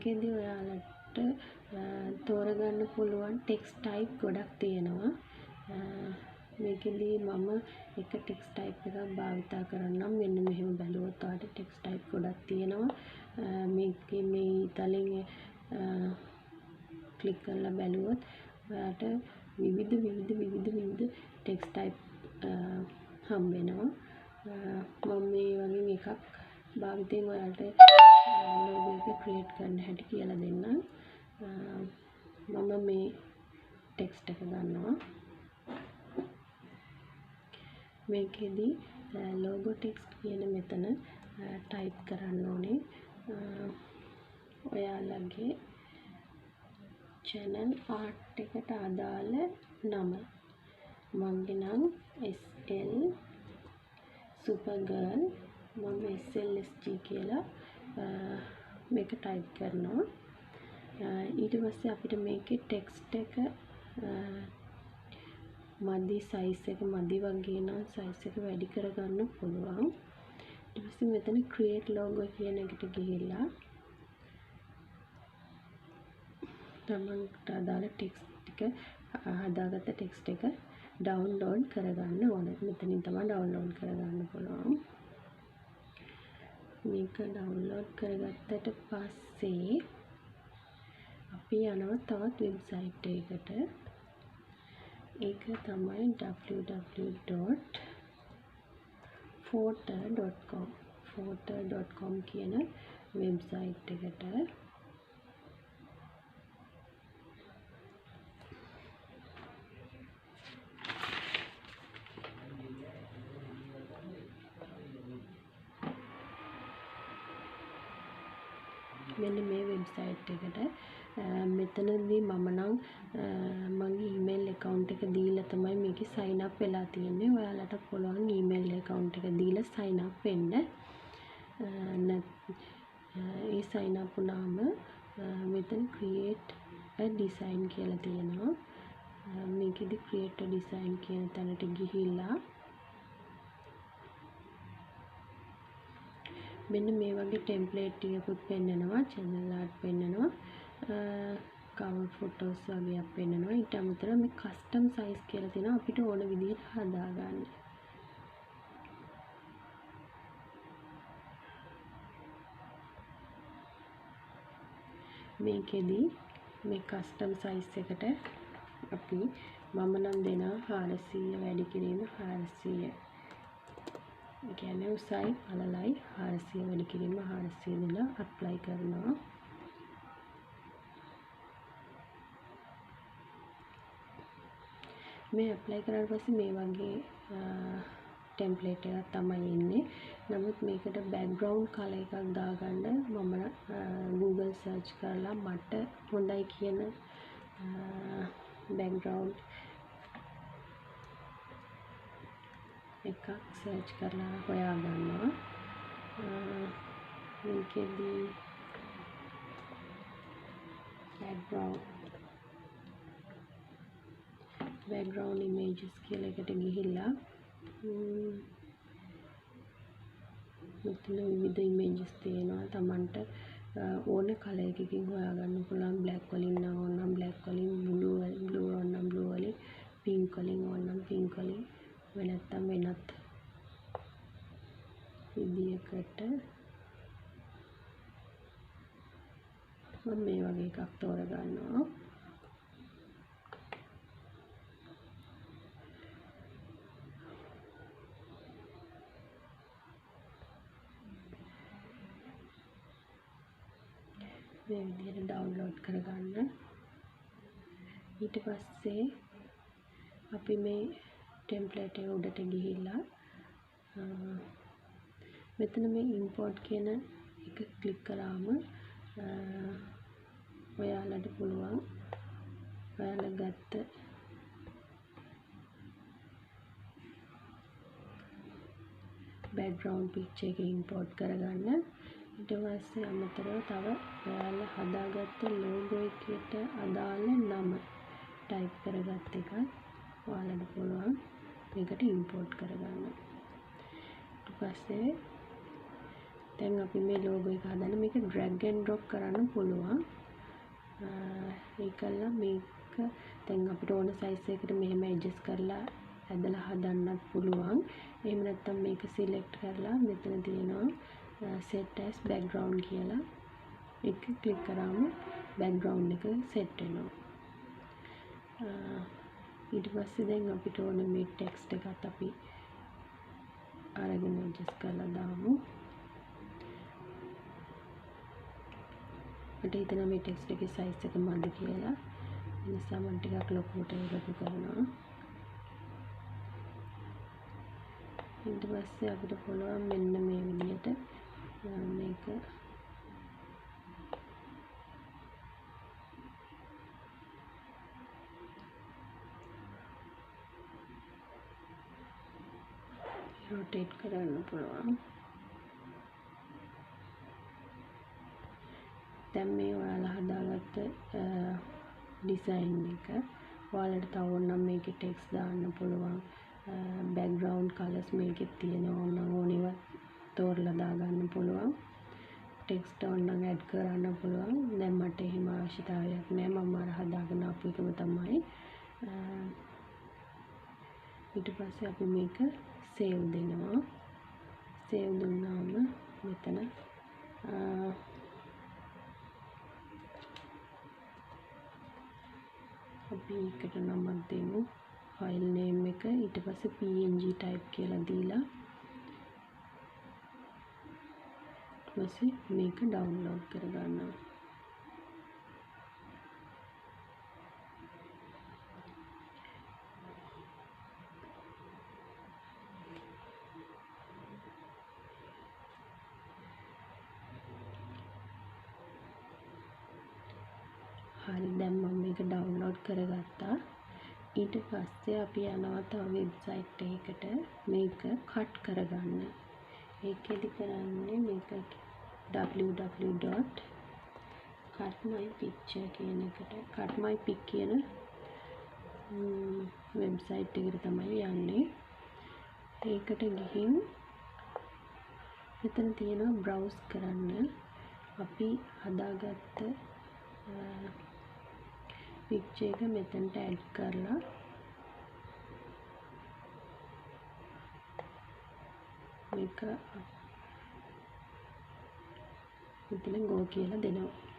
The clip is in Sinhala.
මේකෙදි ඔයාලට තෝරගන්න පුළුවන් ටෙක්ස්ට් ටයිප් ගොඩක් තියෙනවා. මේකෙදි මම එක ටෙක්ස්ට් ටයිප් එකක් භාවිතා කරන්නම්. මෙන්න මෙහෙම බැලුවොත් ඔයාලට ටෙක්ස්ට් ටයිප් ගොඩක් තියෙනවා. මේකේ මේ ඉතලින් ක්ලික් කරලා බැලුවොත් ඔයාලට විවිධ ටෙක්ස්ට් ටයිප් හම්බ වෙනවා. මම මේ වගේ එකක් භාවිතයෙන් ඔයාලට ලෝගෝ එක ක්‍රියේට් කරන්න හැටි කියලා දෙන්නම්. මම මේ ටෙක්ස්ට් එක ගන්නවා. මේකෙදි ලෝගෝ ටෙක්ස්ට් කියන මෙතන ටයිප් කරන්න ඕනේ ඔයාලගේ channel art එකට අදාළ නම. මගේ නම් SL Supergirl, මම SLSG කියලා මේක ටයිප් කරනවා. ඊට පස්සේ අපිට මේකේ ටෙක්ස්ට් එක මදි සයිස් එක මදි වගේ නම් සයිස් එක වැඩි කරගන්න පුළුවන්. ඊට පස්සේ මෙතන create logo කියන එකට ගිහිල්ලා තමන්ට අදාළ ටෙක්ස්ට් එක හදාගත්ත ටෙක්ස්ට් එක ඩවුන්ලෝඩ් කරගන්න ඕනේ. මෙතනින් තමයි ඩවුන්ලෝඩ් කරගන්න පුළුවන්. මේක ඩවුන්ලෝඩ් කරගත්තට පස්සේ අපි යනවා තවත් වෙබ්සයිට් එකකට. ඒක තමයි www.footer.com footer.com කියන වෙබ්සයිට් එකට. මෙන්න මේ වෙබ්සයිට් එකට මෙතනදී මම නම් මගේ ඊමේල් account එක දීලා තමයි මේකේ sign up වෙලා තියෙන්නේ. ඔයාලට පුළුවන් ඊමේල් account එක දීලා sign up වෙන්න. ඒ sign up වුණාම මෙතන create a design කියලා තියෙනවා. මේකෙදි create a design කියන තැනට ගිහිල්ලා මෙන්න මේ වගේ ටෙම්ප්ලේට් ටිකකුත් පෙන්නනවා, channel art පෙන්නනවා, cover photos වගේක් පෙන්නනවා. ඊට අමතරව මේ custom size කියලා තියෙනවා අපිට ඕන විදිහට හදාගන්න. මේකෙදි මේ custom size එකට අපි මම නම් දෙනවා 400 වැඩි කිරීම 400. ඒ කියන්නේ උසයි පළලයි 400 වැඩි කිරීම 400 දෙලා apply කරනවා. මේ apply කරාට පස්සේ මේ වගේ ටෙම්ප්ලේට් එකක් තමයි එන්නේ. නමුත් මේකට background color එකක් දාගන්න මම Google search කරලා මට හොඳයි කියන background එකක් සර්ච් කරලා හොයා ගන්නවා. මේකෙදි background images කියලා එකට ගිහිල්ලා මෙතන විවිධ images තියෙනවා. තමන්ට ඕන කලර් එකකින් හොයාගන්න පුළුවන්. black වලින් නම් black වලින්, blue නම් blue වලින්, pink වලින් නම් pink වලින් නැත්නම් වෙනත් විදියකට මම මේ වගේ එකක් තෝරගන්නවා. මේ විදිහට ඩවුන්ලෝඩ් කරගන්න. ඊට පස්සේ අපි මේ ටෙම්ප්ලේට් එක උඩට ගිහිල්ලා මෙතන මේ import කියන එක ක්ලික් කරාම ඔයාලට පුළුවන් ඔයාලා ගත්ත background picture එක import කරගන්න. ඊට පස්සේ අමතරව තව ඔයාලා හදාගත්ත logo එකට අදාළ නම type කරගත්ත එක ඔයාලට පුළුවන් මේකට import කරගන්න. ඊට පස්සේ දැන් අපි මේ ලෝගෝ එක හදන්න මේක drag and drop කරන්න පුළුවන්. ඒකලා මේක දැන් අපිට ඕන size එකකට මෙහෙම adjust කරලා ඇදලා හදන්නත් පුළුවන්. එහෙම නැත්නම් මේක select කරලා මෙතන තියෙනවා set as background කියලා. ඒක click කරාම background එක set වෙනවා. ඊට පස්සේ දැන් අපිට ඕන මේ text එකත් අපි අරගෙන adjust කරලා දාමු. මට හිතෙනවා මේ text එකේ size එක මදි කියලා. ඒ නිසා මම ටිකක් ලොකුට ලොකු කරනවා. ඊට පස්සේ අපිට පුළුවන් මෙන්න මේ විදිහට මේක rotate කරන්න පුළුවන්. දැන් මේ ඔයාලා හදාගත්ත ඩිසයින් එක ඔයාලට තව ඕනනම් මේකේ ටෙක්ස්ට් දාන්න පුළුවන්. background colors මේකේ තියෙනවා නම් ඕනෙවත් තෝරලා දාගන්න පුළුවන්. ටෙක්ස්ට් ඕනනම් ඇඩ් කරන්න පුළුවන්. දැන් මට එහෙම අවශ්‍යතාවයක් නැහැ. මම අර හදාගෙන ආපු එකම තමයි. ඊට පස්සේ අපි මේක save දෙනවා. save දුන්නාම මෙතන අපි එකට නමක් දෙමු. ෆයිල් නේම් එක ඊට පස්සේ png type කියලා දීලා ඊට පස්සේ මේක ඩවුන්ලෝඩ් කරගන්නවා. හරි දැන් මම මේක ඩවුන්ලෝඩ් කරගත්තා. ඊට පස්සේ අපි යනවා තව වෙබ්සයිට් එකකට මේක කට් කරගන්න. ඒකෙදි කරන්නේ මේක www.cutmypicture කියන එකට cutmypic කියන වෙබ්සයිට් එකට තමයි යන්නේ. ඒකට ගිහින් මෙතන තියෙනවා browse කරන්න. අපි හදාගත්ත picture එක මෙතනට add කරලා මේක මෙතන go කියලා දෙනවා.